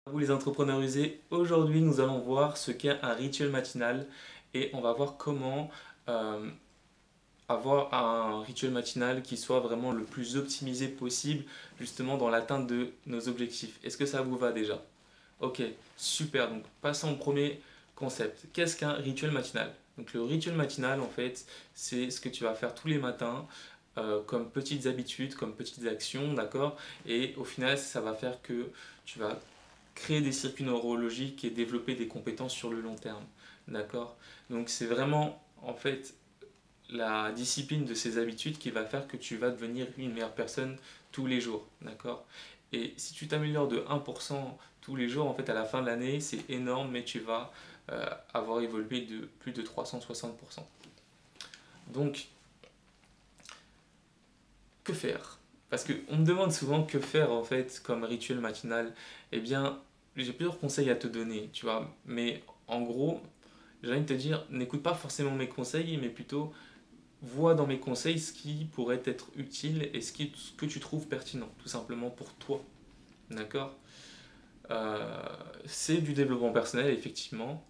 Vous les entrepreneurs rusés, aujourd'hui nous allons voir ce qu'est un rituel matinal et on va voir comment euh, avoir un rituel matinal qui soit vraiment le plus optimisé possible justement dans l'atteinte de nos objectifs. Est-ce que ça vous va déjà? Ok, super, donc passons au premier concept. Qu'est-ce qu'un rituel matinal? Donc le rituel matinal en fait c'est ce que tu vas faire tous les matins comme petites habitudes, comme petites actions, d'accord? Et au final ça va faire que tu vas créer des circuits neurologiques et développer des compétences sur le long terme. D'accord? Donc c'est vraiment en fait la discipline de ces habitudes qui va faire que tu vas devenir une meilleure personne tous les jours. D'accord? Et si tu t'améliores de 1% tous les jours, en fait à la fin de l'année, c'est énorme, mais tu vas avoir évolué de plus de 360%. Donc, que faire? Parce qu'on me demande souvent que faire en fait comme rituel matinal. Eh bien, j'ai plusieurs conseils à te donner, tu vois. Mais en gros, j'ai envie de te dire, n'écoute pas forcément mes conseils, mais plutôt vois dans mes conseils ce qui pourrait être utile et ce que tu trouves pertinent, tout simplement pour toi. D'accord? Euh, c'est du développement personnel, effectivement.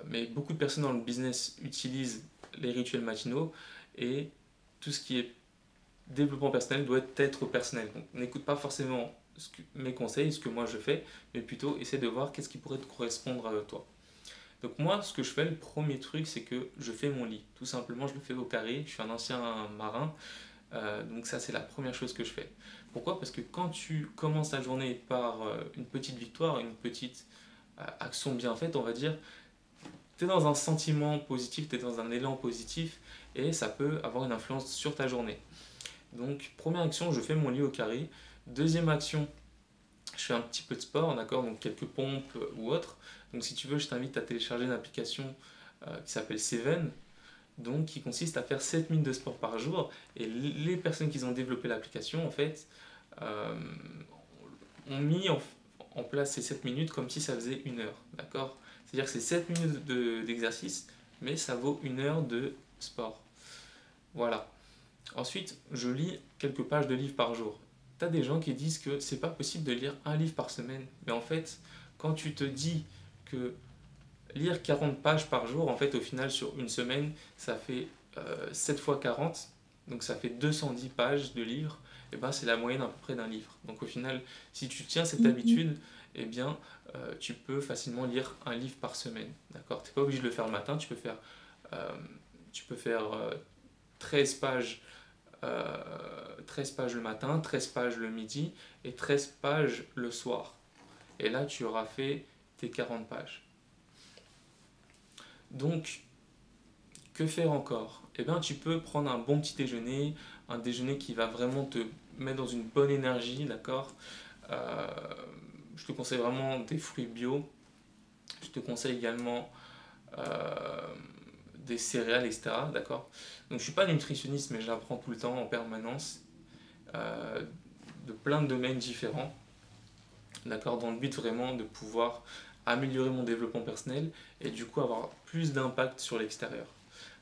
Mais beaucoup de personnes dans le business utilisent les rituels matinaux et tout ce qui est développement personnel doit être personnel. Donc n'écoute pas forcément mes conseils, ce que moi je fais, mais plutôt essaie de voir qu'est-ce qui pourrait te correspondre à toi. Donc moi, ce que je fais, le premier truc, c'est que je fais mon lit. Tout simplement, je le fais au carré. Je suis un ancien marin, donc ça c'est la première chose que je fais. Pourquoi? Parce que quand tu commences ta journée par une petite victoire, une petite action bien faite, on va dire, tu es dans un sentiment positif, tu es dans un élan positif, et ça peut avoir une influence sur ta journée. Donc, première action, je fais mon lit au carré. Deuxième action, je fais un petit peu de sport, d'accord, donc quelques pompes ou autres. Donc, si tu veux, je t'invite à télécharger une application qui s'appelle Seven, donc qui consiste à faire 7 minutes de sport par jour. Et les personnes qui ont développé l'application, en fait, euh, ont mis en place ces 7 minutes comme si ça faisait une heure, d'accord? C'est-à-dire que c'est 7 minutes d'exercice, mais ça vaut une heure de sport. Voilà. Ensuite, je lis quelques pages de livres par jour. T'as des gens qui disent que c'est pas possible de lire un livre par semaine. Mais en fait, quand tu te dis que lire 40 pages par jour, en fait, au final, sur une semaine, ça fait 7 fois 40, donc ça fait 210 pages de livres, et ben c'est la moyenne à peu près d'un livre. Donc au final, si tu tiens cette habitude, eh bien, tu peux facilement lire un livre par semaine. D'accord? Tu n'es pas obligé de le faire le matin, euh, tu peux faire 13 pages 13 pages le matin, 13 pages le midi et 13 pages le soir. Et là, tu auras fait tes 40 pages. Donc, que faire encore? Eh bien, tu peux prendre un bon petit déjeuner, un déjeuner qui va vraiment te mettre dans une bonne énergie, d'accord? Euh, je te conseille vraiment des fruits bio. Je te conseille également euh, des céréales, etc. D'accord? Donc, je ne suis pas nutritionniste, mais j'apprends tout le temps en permanence euh, de plein de domaines différents. D'accord, dans le but vraiment de pouvoir améliorer mon développement personnel et du coup avoir plus d'impact sur l'extérieur.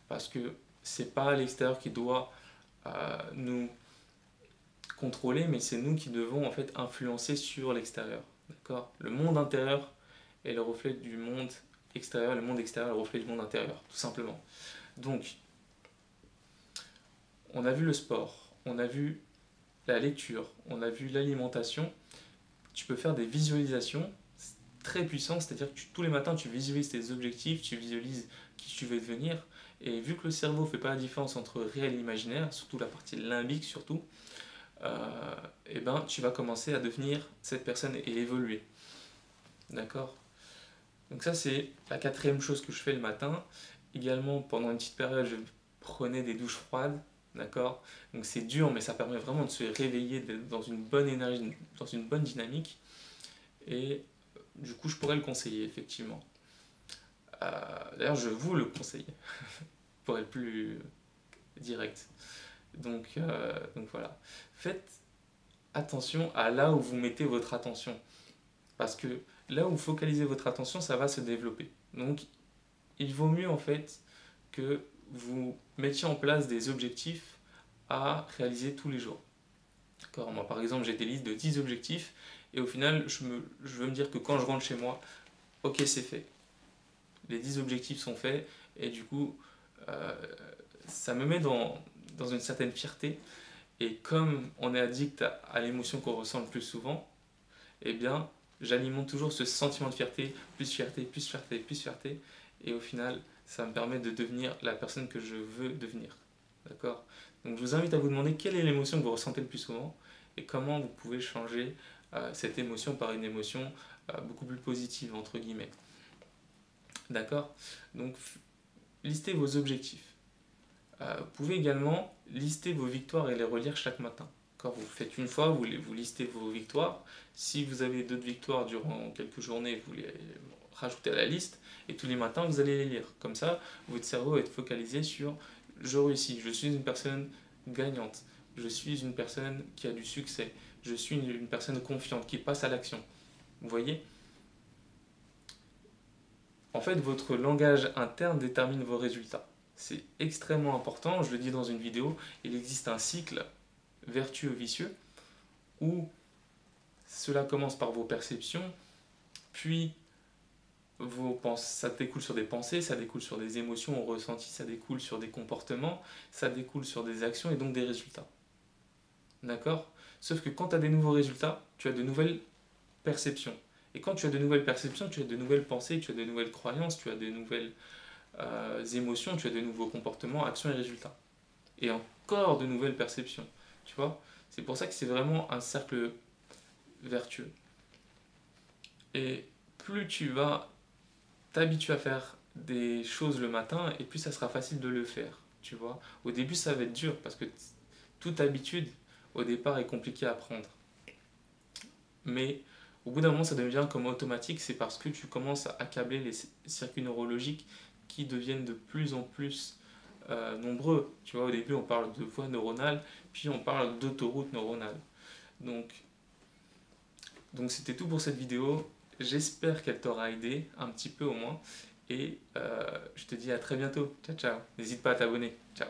Parce que c'est pas l'extérieur qui doit nous contrôler, mais c'est nous qui devons en fait influencer sur l'extérieur. D'accord? Le monde intérieur est le reflet du monde extérieur, le monde extérieur est le reflet du monde intérieur, tout simplement. Donc, on a vu le sport, on a vu la lecture, on a vu l'alimentation. Tu peux faire des visualisations très puissantes, c'est-à-dire que tous les matins tu visualises tes objectifs, tu visualises qui tu veux devenir, et vu que le cerveau ne fait pas la différence entre réel et imaginaire, surtout la partie limbique surtout, et ben tu vas commencer à devenir cette personne et évoluer. D'accord? Donc ça c'est la quatrième chose que je fais le matin. Également pendant une petite période je prenais des douches froides. D'accord? Donc c'est dur mais ça permet vraiment de se réveiller dans une bonne énergie, dans une bonne dynamique. Et du coup, je pourrais le conseiller, effectivement. D'ailleurs, je vous le conseille, pour être plus direct. Donc voilà. Faites attention à là où vous mettez votre attention. Parce que là où vous focalisez votre attention, ça va se développer. Donc, il vaut mieux en fait que vous mettiez en place des objectifs à réaliser tous les jours. D'accord? Moi, par exemple, j'ai des listes de 10 objectifs Et au final, je veux me dire que quand je rentre chez moi, ok, c'est fait. Les 10 objectifs sont faits et du coup, euh, ça me met dans une certaine fierté. Et comme on est addict à l'émotion qu'on ressent le plus souvent, eh bien, j'alimente toujours ce sentiment de fierté, plus fierté, plus fierté, plus fierté. Et au final, ça me permet de devenir la personne que je veux devenir. D'accord? Donc je vous invite à vous demander quelle est l'émotion que vous ressentez le plus souvent et comment vous pouvez changer cette émotion par une émotion beaucoup plus positive, entre guillemets. D'accord? Donc listez vos objectifs. Vous pouvez également lister vos victoires et les relire chaque matin. Quand vous faites une fois, vous listez vos victoires. Si vous avez d'autres victoires durant quelques journées, vous les rajoutez à la liste. Et tous les matins, vous allez les lire. Comme ça, votre cerveau va être focalisé sur je réussis, je suis une personne gagnante, je suis une personne qui a du succès, je suis une personne confiante, qui passe à l'action. Vous voyez? En fait, votre langage interne détermine vos résultats. C'est extrêmement important, je le dis dans une vidéo, il existe un cycle vertueux-vicieux où cela commence par vos perceptions, puis ça découle sur des pensées, ça découle sur des émotions ressenties, ça découle sur des comportements, ça découle sur des actions et donc des résultats. D'accord? Sauf que quand tu as des nouveaux résultats, tu as de nouvelles perceptions. Et quand tu as de nouvelles perceptions, tu as de nouvelles pensées, tu as de nouvelles croyances, tu as de nouvelles émotions, tu as de nouveaux comportements, actions et résultats. Et encore de nouvelles perceptions. Tu vois? C'est pour ça que c'est vraiment un cercle vertueux. Et plus tu vas t'habituer à faire des choses le matin, et plus ça sera facile de le faire. Tu vois? Au début, ça va être dur parce que toute habitude, au départ, est compliquée à prendre. Mais au bout d'un moment, ça devient comme automatique. C'est parce que tu commences à accabler les circuits neurologiques qui deviennent de plus en plus nombreux. Tu vois, au début, on parle de voies neuronales, puis on parle d'autoroutes neuronales. Donc, donc c'était tout pour cette vidéo. J'espère qu'elle t'aura aidé, un petit peu au moins. Et je te dis à très bientôt. Ciao, ciao. N'hésite pas à t'abonner. Ciao.